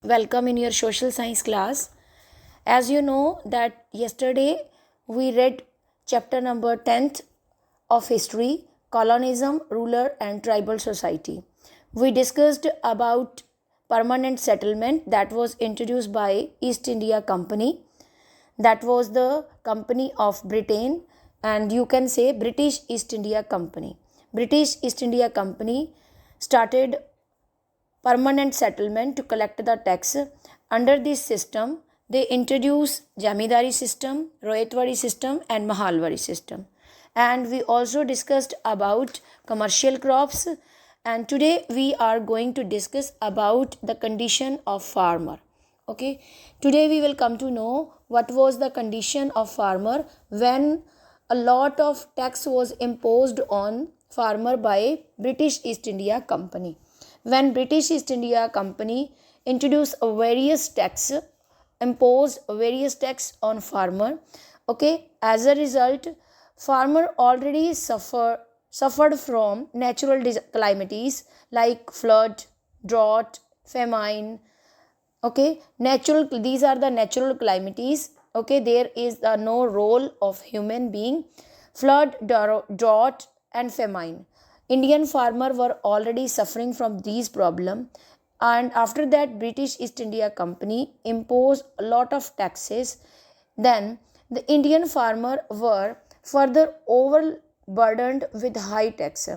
Welcome in your social science class. As you know that yesterday we read chapter number 10th of history, colonialism, ruler and tribal society. We discussed about permanent settlement that was introduced by East India Company. That was the company of Britain, and you can say British East India Company. British East India Company started permanent settlement to collect the tax. Under this system, they introduce Jamidari system, Royatwari system and Mahalwari system. And we also discussed about commercial crops, and today we are going to discuss about the condition of farmer. Okay, today we will come to know what was the condition of farmer when a lot of tax was imposed on farmer by British East India Company. When British East India Company introduced imposed various tax on farmer. Okay, as a result, farmer already suffered from natural calamities like flood, drought, famine. Okay, natural, these are the natural calamities. Okay, there is no role of human being. Flood, drought and famine, Indian farmer were already suffering from these problems, and after that British East India Company imposed a lot of taxes. Then the Indian farmer were further overburdened with high tax.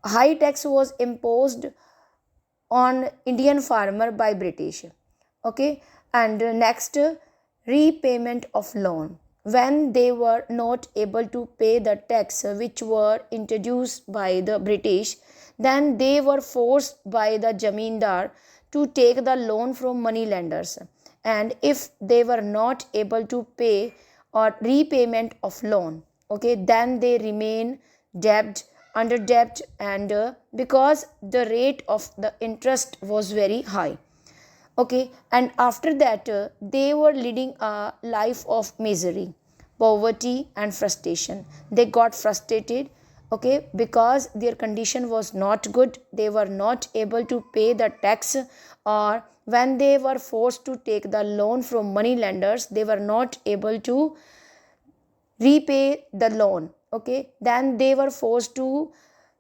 High tax was imposed on Indian farmer by British. Okay, and next, repayment of loan. When they were not able to pay the tax which were introduced by the British, then they were forced by the Jamindar to take the loan from money lenders. And if they were not able to pay or repayment of loan, okay, then they remain debt under debt, and because the rate of the interest was very high. Okay, and after that they were leading a life of misery, poverty and frustration. They got frustrated, okay, because their condition was not good. They were not able to pay the tax, or when they were forced to take the loan from money lenders, they were not able to repay the loan. Okay, then they were forced to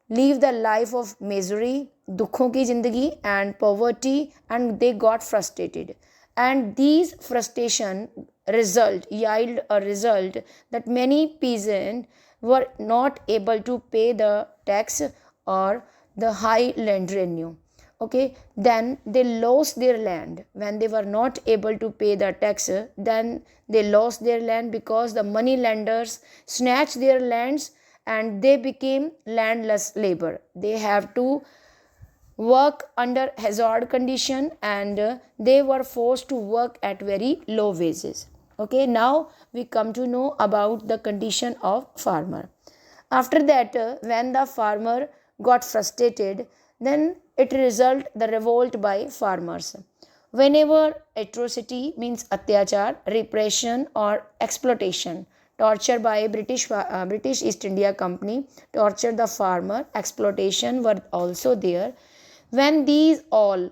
live the life of misery, dukhon ki zindagi and poverty, and they got frustrated. And these frustration yield a result that many peasants were not able to pay the tax or the high land revenue. Okay, then they lost their land. When they were not able to pay the tax, then they lost their land because the money lenders snatched their lands, and they became landless labor. They have to work under hazard condition, and they were forced to work at very low wages. Okay, now we come to know about the condition of farmer. After that, when the farmer got frustrated, then it result the revolt by farmers. Whenever atrocity means atyachar, repression or exploitation, torture by British East India Company, torture the farmer, exploitation were also there. When these all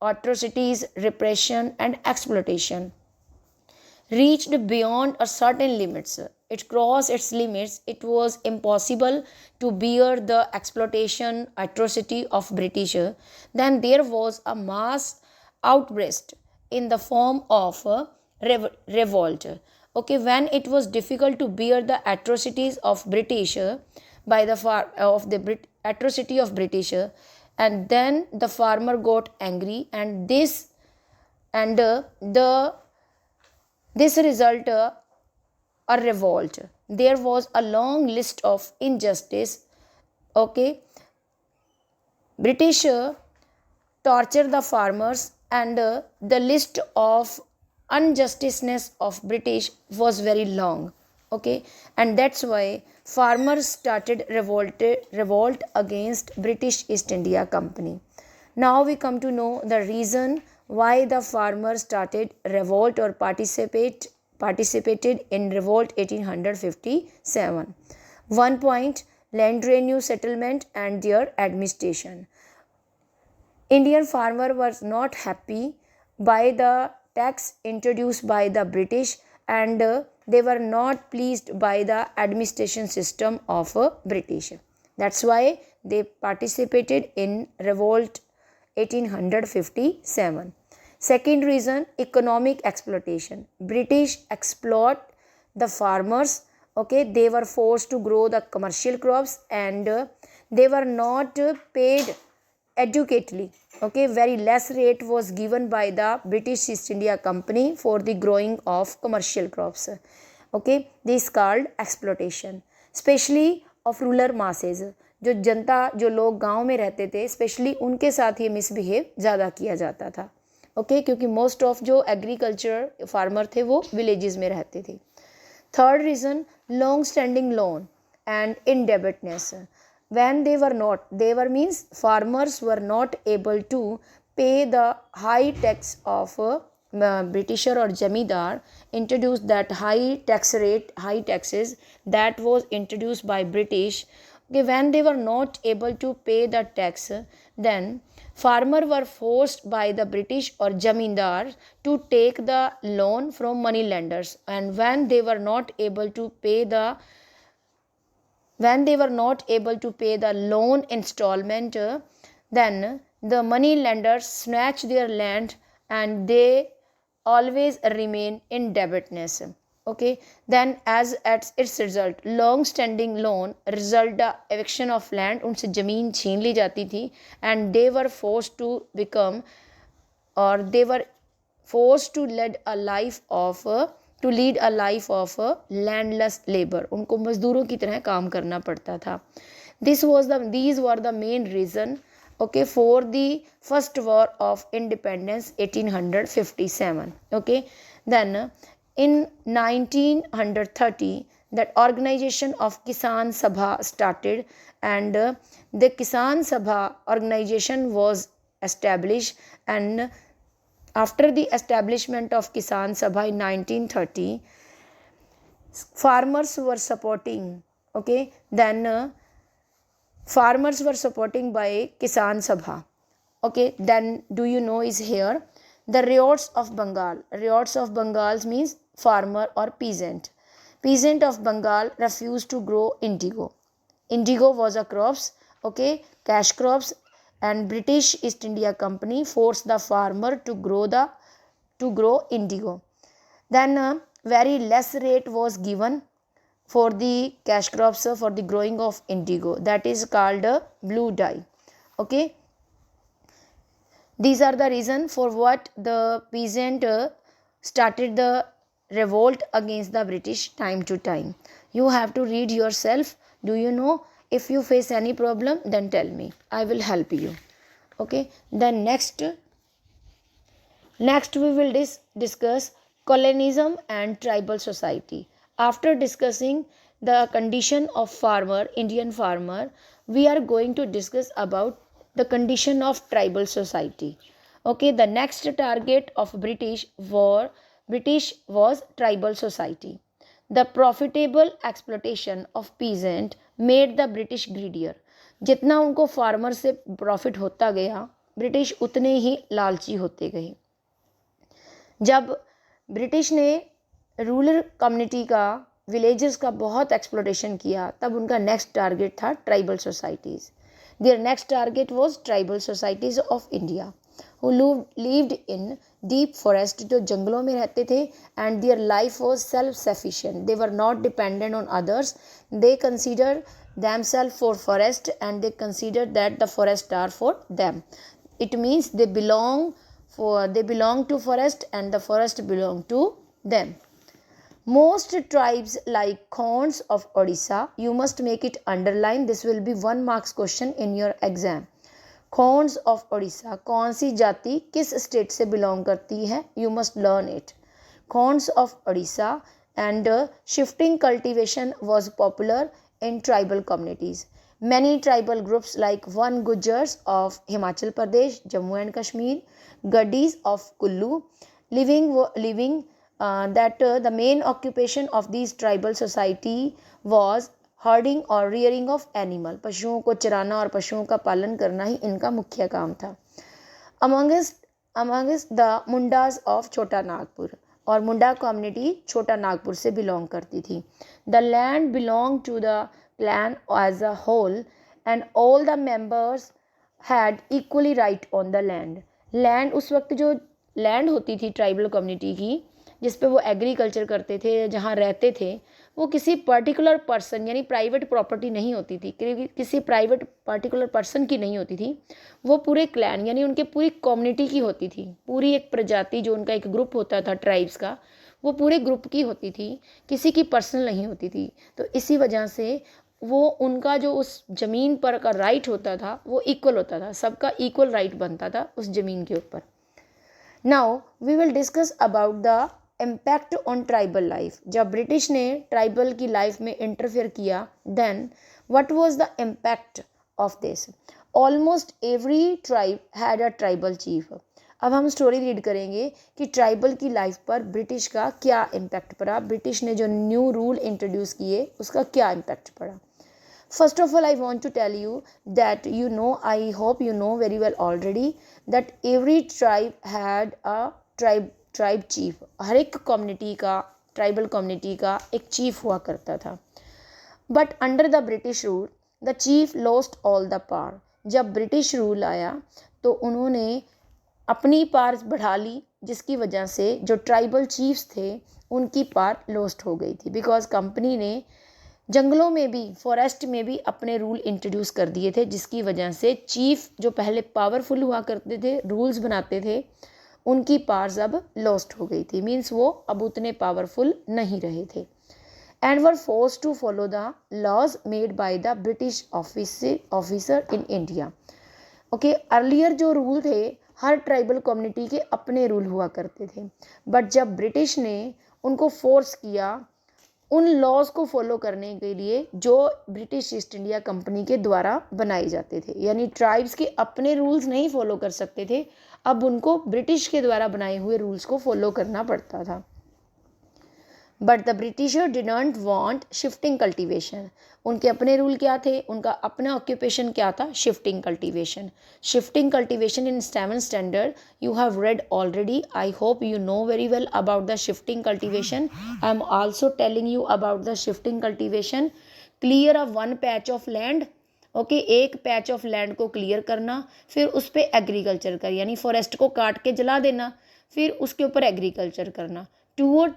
atrocities, repression and exploitation reached beyond a certain limits, it crossed its limits, it was impossible to bear the exploitation atrocity of British, then there was a mass outburst in the form of a revolt. Okay, when it was difficult to bear the atrocities of British, by the atrocity of British, and then the farmer got angry, and the this result a revolt. There was a long list of injustice. Okay, British torture the farmers, and the list of unjusticeness of British was very long. Okay, and that's why farmers started revolt against British East India Company. Now we come to know the reason why the farmers started revolt or participated in revolt 1857. One point, land revenue settlement and their administration. Indian farmer was not happy by the tax introduced by the British, and they were not pleased by the administration system of British. That's why they participated in revolt 1857. Second reason, economic exploitation. British exploit the farmers. Okay, they were forced to grow the commercial crops, and they were not paid adequately. Okay, very less rate was given by the British East India Company for the growing of commercial crops. Okay, this called exploitation, especially of rural masses. जो जनता, जो लोग गांव में रहते थे, specially उनके साथ ये मिसबिहेव ज़्यादा किया जाता था. ओके, क्योंकि मोस्ट ऑफ जो एग्रीकल्चर फार्मर थे वो विलेजेस में रहते थे. Third reason, long standing loan and indebtedness. When they were not, they were means farmers were not able to pay the high tax of Britisher or Jamidar introduced that high tax rate, high taxes that was introduced by British. Okay, when they were not able to pay the tax, then farmer were forced by the British or Jamindar to take the loan from money lenders, and when they were not able to pay the loan installment, then the money lenders snatch their land and they always remain in indebtedness. Okay, then as at its result, long standing loan result the eviction of land, उनसे ज़मीन छीन ली जाती थी, and they were forced to become, or they were forced to lead a life of landless labor. उनको मजदूरों की तरह काम करना पड़ता था. These were the main reason, okay, for the first war of independence 1857. Okay, then in 1930 that organization of Kisan Sabha started, and the Kisan Sabha organization was established, and after the establishment of Kisan Sabha in 1930, farmers were supporting. Okay, then farmers were supporting by Kisan Sabha. Okay, then do you know is here the riots of Bengal. Riots of Bengal means farmer or peasant. Peasant of Bengal refused to grow indigo. Indigo was a crops, okay, cash crops, and British East India Company forced the farmer to grow indigo. Then very less rate was given for the cash crops, for the growing of indigo, that is called blue dye. Okay, these are the reason for what the peasant started the revolt against the British time to time. You have to read yourself. Do you know? If you face any problem, then tell me, I will help you. Okay, then next we will discuss colonialism and tribal society. After discussing the condition of Indian farmer, we are going to discuss about the condition of tribal society. Okay, the next target of British was tribal society. The profitable exploitation of peasant made the British greedier. जितना उनको farmer से profit होता गया, British उतने ही लालची होते गए. जब ब्रिटिश ने रूरल कम्युनिटी का, विलेजेस का बहुत एक्सप्लोटेशन किया, तब उनका नेक्स्ट टारगेट था tribal societies. Their next target was tribal societies of India who lived in deep forest, जो जंगलों में रहते थे, and their life was self-sufficient. They were not dependent on others. They considered themselves for forest, and they considered that the forest are for them. It means they belong to forest, and the forest belong to them. Most tribes like Khons of Odisha, you must make it underline. This will be 1 marks question in your exam. Khons of Odisha, कौन सी जाति किस state से belong करती है? You must learn it. Khons of Odisha, and shifting cultivation was popular in tribal communities. Many tribal groups like One Gujars of Himachal Pradesh, Jammu and Kashmir, Gaddis of Kullu, the main occupation of these tribal society was herding और rearing of animal. पशुओं को चराना और पशुओं का पालन करना ही इनका मुख्य काम था. Amongst amongst the Mundas of छोटा नागपुर, और मुंडा कम्युनिटी छोटा नागपुर से बिलोंग करती थी। The land belong to the clan as a whole and all the members had equally right on the land. Land, उस वक्त जो लैंड होती थी ट्राइबल कम्युनिटी की, जिस पे वो एग्रीकल्चर करते थे, जहाँ रहते थे, वो किसी पर्टिकुलर पर्सन यानी प्राइवेट प्रॉपर्टी नहीं होती थी, किसी प्राइवेट पर्टिकुलर पर्सन की नहीं होती थी। वो पूरे क्लैन यानी उनके पूरी कम्युनिटी की होती थी। पूरी एक प्रजाति, जो उनका एक ग्रुप होता था ट्राइब्स का, वो पूरे ग्रुप की होती थी, किसी की पर्सनल नहीं होती थी। तो इसी वजह से वो उनका जो उस ज़मीन पर का राइट होता था वो इक्वल होता था, सबका इक्वल राइट बनता था उस ज़मीन के ऊपर। Now we will discuss about the impact on tribal life. जब ब्रिटिश ने ट्राइबल की लाइफ में इंटरफेयर किया, then what was the impact of this? Almost every tribe had a tribal chief. अब हम स्टोरी रीड करेंगे कि ट्राइबल की लाइफ पर ब्रिटिश का क्या इम्पैक्ट पड़ा, ब्रिटिश ने जो न्यू रूल इंट्रोड्यूस किए उसका क्या इम्पैक्ट पड़ा। First of all, I want to tell you that I hope you know very well already that every tribe had a tribe chief. हर एक कम्युनिटी का, ट्राइबल कम्युनिटी का एक चीफ हुआ करता था। But under the British rule the chief lost all the power. जब British rule आया तो उन्होंने अपनी पावर बढ़ा ली, जिसकी वजह से जो ट्राइबल चीफ्स थे उनकी पावर लॉस्ट हो गई थी। बिकॉज कंपनी ने जंगलों में भी, फॉरेस्ट में भी अपने रूल इंट्रोड्यूस कर दिए थे, जिसकी वजह से चीफ जो पहले पावरफुल हुआ करते थे, रूल्स बनाते थे, उनकी पावर्स अब लॉस्ट हो गई थी। मीन्स वो अब उतने पावरफुल नहीं रहे थे and were force to follow the laws made by the British officer in India. Okay, earlier जो रूल थे हर ट्राइबल कम्युनिटी के अपने रूल हुआ करते थे, बट जब ब्रिटिश ने उनको फोर्स किया उन लॉज को फॉलो करने के लिए जो ब्रिटिश ईस्ट इंडिया कंपनी के द्वारा बनाए जाते थे, यानी ट्राइब्स के अपने रूल्स नहीं फॉलो कर सकते थे, अब उनको ब्रिटिश के द्वारा बनाए हुए रूल्स को फॉलो करना पड़ता था। But the britisher didn't want shifting cultivation. उनके अपने रूल क्या थे, उनका अपना ऑक्यूपेशन क्या था? Shifting cultivation. Shifting cultivation in 7th standard you have read already. I hope you know very well about the shifting cultivation. I am also telling you about the shifting cultivation. Clear of one patch of land. Okay, एक patch of land को clear करना, फिर उस पर agriculture कर, यानी forest को काट के जला देना, फिर उसके ऊपर एग्रीकल्चर करना। 2 और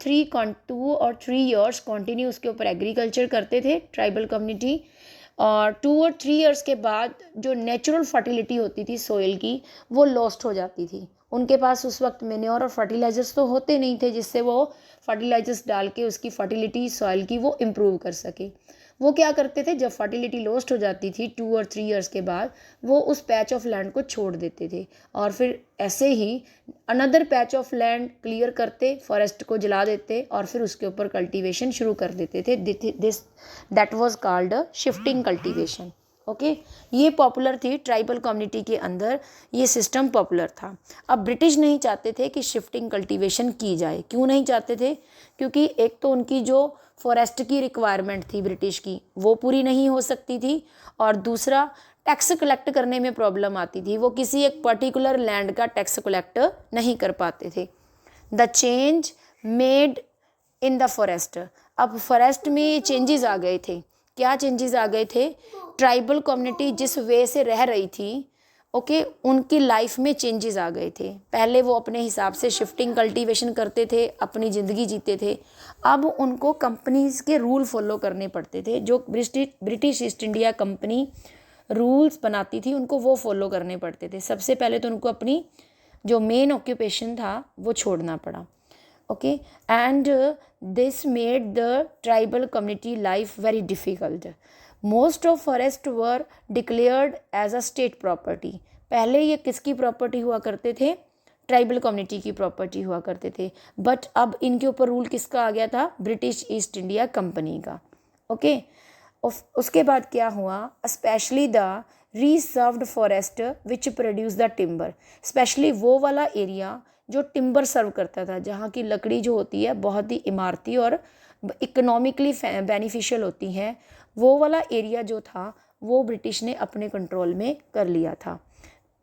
3 ईयर्स कंटिन्यू उसके ऊपर एग्रीकल्चर करते थे ट्राइबल कम्युनिटी, और 2 और 3 ईयर्स के बाद जो नेचुरल फर्टिलिटी होती थी सॉइल की वो लॉस्ट हो जाती थी। उनके पास उस वक्त मेन्योर और फर्टिलाइजर्स तो होते नहीं थे जिससे वो फर्टिलाइजर्स डाल के उसकी फर्टिलिटी सॉइल की वो इम्प्रूव कर सके। वो क्या करते थे, जब फर्टिलिटी लॉस्ट हो जाती थी 2 और 3 ईयर्स के बाद, वो उस पैच ऑफ लैंड को छोड़ देते थे और फिर ऐसे ही another patch of land clear करते, फॉरेस्ट को जला देते और फिर उसके ऊपर कल्टीवेशन शुरू कर देते थे। This that was called shifting cultivation. Okay, ये पॉपुलर थी ट्राइबल कम्युनिटी के अंदर, ये सिस्टम पॉपुलर था। अब ब्रिटिश नहीं चाहते थे कि शिफ्टिंग कल्टीवेशन की जाए। क्यों नहीं चाहते थे? क्योंकि एक तो उनकी जो फॉरेस्ट की रिक्वायरमेंट थी ब्रिटिश की वो पूरी नहीं हो सकती थी, और दूसरा टैक्स कलेक्ट करने में प्रॉब्लम आती थी, वो किसी एक पर्टिकुलर लैंड का टैक्स कलेक्ट नहीं कर पाते थे। The change made in the forest. अब फॉरेस्ट में चेंजेस आ गए थे। क्या चेंजेस आ गए थे? ट्राइबल कम्युनिटी जिस वे से रह रही थी, ओके, उनकी लाइफ में चेंजेस आ गए थे। पहले वो अपने हिसाब से शिफ्टिंग कल्टीवेशन करते थे, अपनी ज़िंदगी जीते थे। अब उनको कंपनीज के रूल फॉलो करने पड़ते थे, जो British east India company rules बनाती थी उनको वो फॉलो करने पड़ते थे। सबसे पहले तो उनको अपनी जो मेन ऑक्यूपेशन था वो छोड़ना पड़ा। Okay, and this made the tribal community life very difficult. Most of forest were declared as a state property. पहले ये किसकी प्रॉपर्टी हुआ करते थे? ट्राइबल कम्युनिटी की प्रॉपर्टी हुआ करते थे, बट अब इनके ऊपर रूल किसका आ गया था? ब्रिटिश ईस्ट इंडिया कंपनी का। ओके, उसके बाद क्या हुआ? Specially the reserved forest which produce the timber. Specially वो वाला एरिया जो टिम्बर सर्व करता था, जहाँ की लकड़ी जो होती है बहुत ही इमारती और इकोनॉमिकली बेनिफिशियल होती हैं, वो वाला एरिया जो था वो ब्रिटिश ने अपने कंट्रोल में कर लिया था।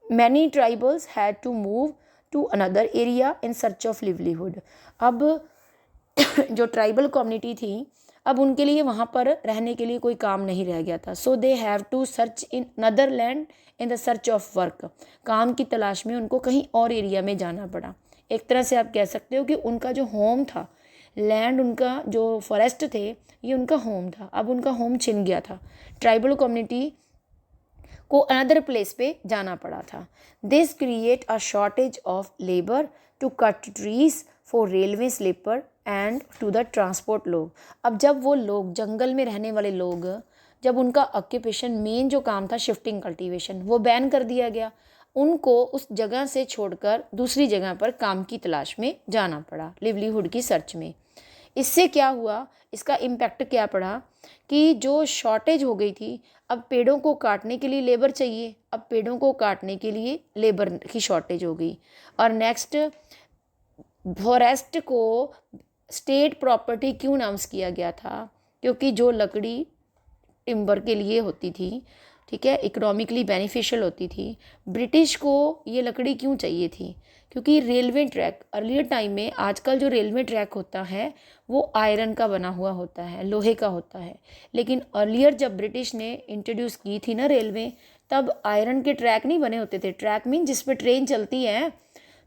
Many tribals had to move to another area in search of livelihood. अब जो ट्राइबल कम्युनिटी थी, अब उनके लिए वहाँ पर रहने के लिए कोई काम नहीं रह गया था। So they have to search in another land in the search of work. काम की तलाश में उनको कहीं और एरिया में जाना पड़ा। एक तरह से आप कह सकते हो कि उनका जो होम था, लैंड, उनका जो फॉरेस्ट थे, ये उनका होम था, अब उनका होम छिन गया था। ट्राइबल कम्युनिटी को अनदर प्लेस पे जाना पड़ा था। This create a shortage of labour to cut trees for railway sleeper and to the transport लोग। अब जब वो लोग, जंगल में रहने वाले लोग, जब उनका ऑक्यूपेशन, मेन जो काम था शिफ्टिंग कल्टीवेशन, वो बैन कर दिया गया, उनको उस जगह से छोड़कर दूसरी जगह पर काम की तलाश में जाना पड़ा, लिवलीहुड की सर्च में। इससे क्या हुआ, इसका इम्पैक्ट क्या पड़ा कि जो शॉर्टेज हो गई थी, अब पेड़ों को काटने के लिए लेबर चाहिए, अब पेड़ों को काटने के लिए लेबर की शॉर्टेज हो गई। और नेक्स्ट, फॉरेस्ट को स्टेट प्रॉपर्टी क्यों अनाउंस किया गया था? क्योंकि जो लकड़ी टिम्बर के लिए होती थी, ठीक है, इकोनॉमिकली बेनिफिशियल होती थी, ब्रिटिश को ये लकड़ी क्यों चाहिए थी? क्योंकि रेलवे ट्रैक अर्लियर टाइम में, आजकल जो रेलवे ट्रैक होता है वो आयरन का बना हुआ होता है, लोहे का होता है, लेकिन अर्लियर जब ब्रिटिश ने इंट्रोड्यूस की थी ना रेलवे, तब आयरन के ट्रैक नहीं बने होते थे। ट्रैक मीन जिस पे ट्रेन चलती है,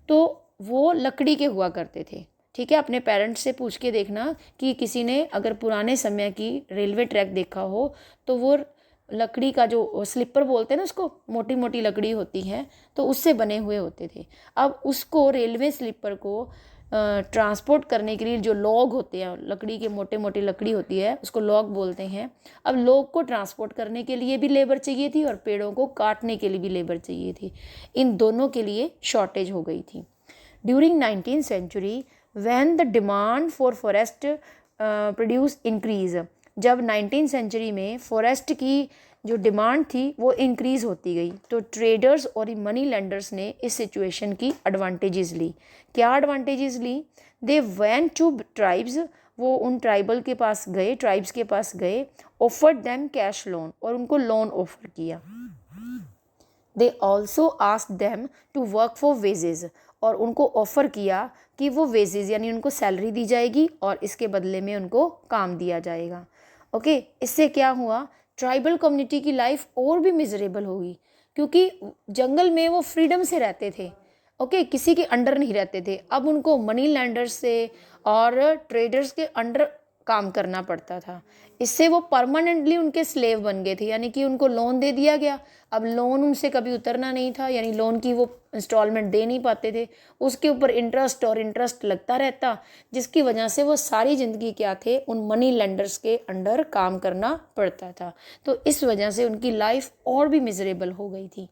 तो वो लकड़ी के हुआ करते थे, ठीक है। अपने पेरेंट्स से पूछ के देखना कि किसी ने अगर पुराने समय की रेलवे ट्रैक देखा हो, तो वो लकड़ी का जो स्लीपर बोलते हैं ना उसको, मोटी मोटी लकड़ी होती है, तो उससे बने हुए होते थे। अब उसको, रेलवे स्लीपर को ट्रांसपोर्ट करने के लिए जो लॉग होते हैं, लकड़ी के मोटे मोटे लकड़ी होती है, उसको लॉग बोलते हैं। अब लॉग को ट्रांसपोर्ट करने के लिए भी लेबर चाहिए थी और पेड़ों को काटने के लिए भी लेबर चाहिए थी। इन दोनों के लिए शॉर्टेज हो गई थी। During 19th century when the demand for forest produce increase, जब 19th सेंचुरी में फॉरेस्ट की जो डिमांड थी वो इंक्रीज़ होती गई, तो ट्रेडर्स और मनी लेंडर्स ने इस सिचुएशन की एडवांटेजेस ली। क्या एडवांटेजेस ली? दे वेंट टू ट्राइब्स, वो उन ट्राइबल के पास गए, ट्राइब्स के पास गए, ऑफर्ड देम कैश लोन, और उनको लोन ऑफर किया। They also asked them to work for wages, और उनको ऑफ़र किया कि वो वेजेस यानी उनको सैलरी दी जाएगी और इसके बदले में उनको काम दिया जाएगा। ओके, इससे क्या हुआ, ट्राइबल कम्युनिटी की लाइफ और भी मिजरेबल होगी, क्योंकि जंगल में वो फ्रीडम से रहते थे, ओके, किसी के अंडर नहीं रहते थे। अब उनको मनी लैंडर्स से और ट्रेडर्स के अंडर काम करना पड़ता था। इससे वो परमानेंटली उनके स्लेव बन गए थे, यानी कि उनको लोन दे दिया गया। अब लोन उनसे कभी उतरना नहीं था, यानी लोन की वो इंस्टॉलमेंट दे नहीं पाते थे, उसके ऊपर इंटरेस्ट और इंटरेस्ट लगता रहता, जिसकी वजह से वो सारी ज़िंदगी क्या थे, उन मनी लेंडर्स के अंडर काम करना पड़ता था। तो इस वजह से उनकी लाइफ और भी मिजरेबल हो गई थी।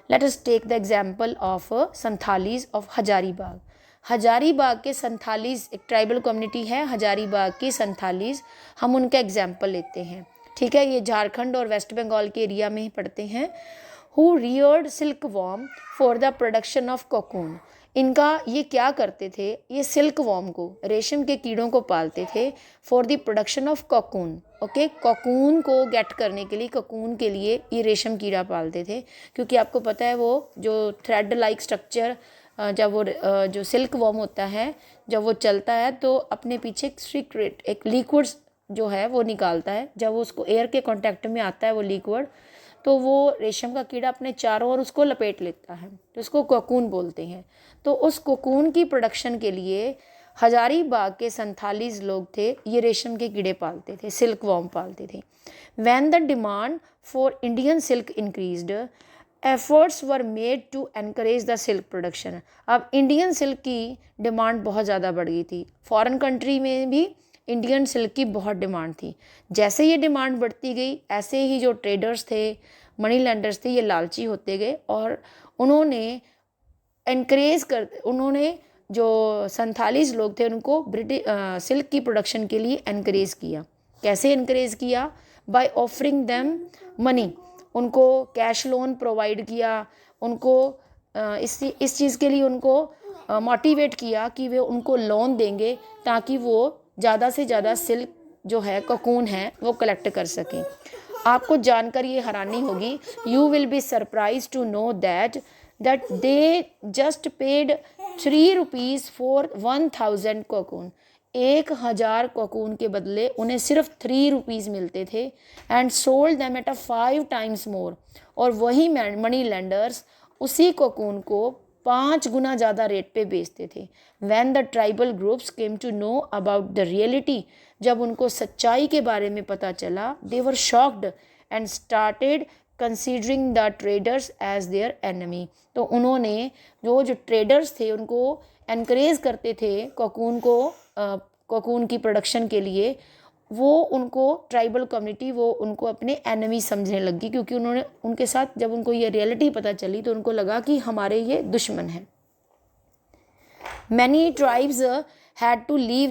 Let us take the example of Santhalis of Hazaribagh. Hazaribagh के संथालीज एक ट्राइबल कम्युनिटी है, हजारीबाग की संथालीज, हम उनका एग्जाम्पल लेते हैं, ठीक है। ये झारखंड और वेस्ट बंगाल के एरिया में ही पड़ते हैं। Who Rudyard silk worm for the production of cocoon. इनका ये क्या करते थे, ये सिल्क वॉर्म को, रेशम के कीड़ों को पालते थे, for the production of cocoon. Okay, cocoon को गेट करने के लिए, कोकून के लिए ये रेशम कीड़ा पालते थे, क्योंकि आपको पता है वो जो थ्रेड लाइक स्ट्रक्चर, जब वो जो सिल्क वॉर्म होता है, जब वो चलता है तो अपने पीछे एक लिक्विड जो है वो निकालता है। जब वो उसको एयर के कांटेक्ट में आता है वो लिक्विड, तो वो रेशम का कीड़ा अपने चारों ओर उसको लपेट लेता है, तो उसको कोकून बोलते हैं। तो उस कोकून की प्रोडक्शन के लिए हजारीबाग के संथालीज लोग थे, ये रेशम के कीड़े पालते थे, सिल्क वॉर्म पालते थे। When the demand for Indian silk increased, efforts were made to encourage the silk production. अब इंडियन सिल्क की डिमांड बहुत ज़्यादा बढ़ गई थी, फॉरेन कंट्री में भी इंडियन सिल्क की बहुत डिमांड थी। जैसे ये डिमांड बढ़ती गई, ऐसे ही जो ट्रेडर्स थे, मनी लेंडर्स थे, ये लालची होते गए और उन्होंने उन्होंने जो संथालीज लोग थे उनको सिल्क की प्रोडक्शन के लिए एनकरेज किया। कैसे एनकरेज किया? बाय ऑफरिंग देम मनी, उनको कैश लोन प्रोवाइड किया, उनको इस चीज़ के लिए उनको मोटिवेट किया कि वे उनको लोन देंगे ताकि वो ज़्यादा से ज़्यादा सिल्क जो है, कोकून है, वो कलेक्ट कर सकें। आपको जानकर ये हैरानी होगी, you will be surprise to know that that they just paid 3 rupees for 1000 cocoon. 1000 cocoon के बदले उन्हें सिर्फ 3 रुपीज़ मिलते थे and sold them at a 5 times मोर. और वही मनी लेंडर्स उसी कोकून को 5 गुना ज़्यादा रेट पे बेचते थे. When the tribal groups came to know about the reality, जब उनको सच्चाई के बारे में पता चला, they were shocked and started considering the traders as their enemy. तो उन्होंने जो ट्रेडर्स थे उनको एनकरेज करते थे कोकून की प्रोडक्शन के लिए, वो उनको ट्राइबल कम्युनिटी वो उनको अपने एनिमी समझने लगी, क्योंकि उन्होंने उनके साथ जब उनको ये रियलिटी पता चली तो उनको लगा कि हमारे ये दुश्मन हैं. Many tribes had to leave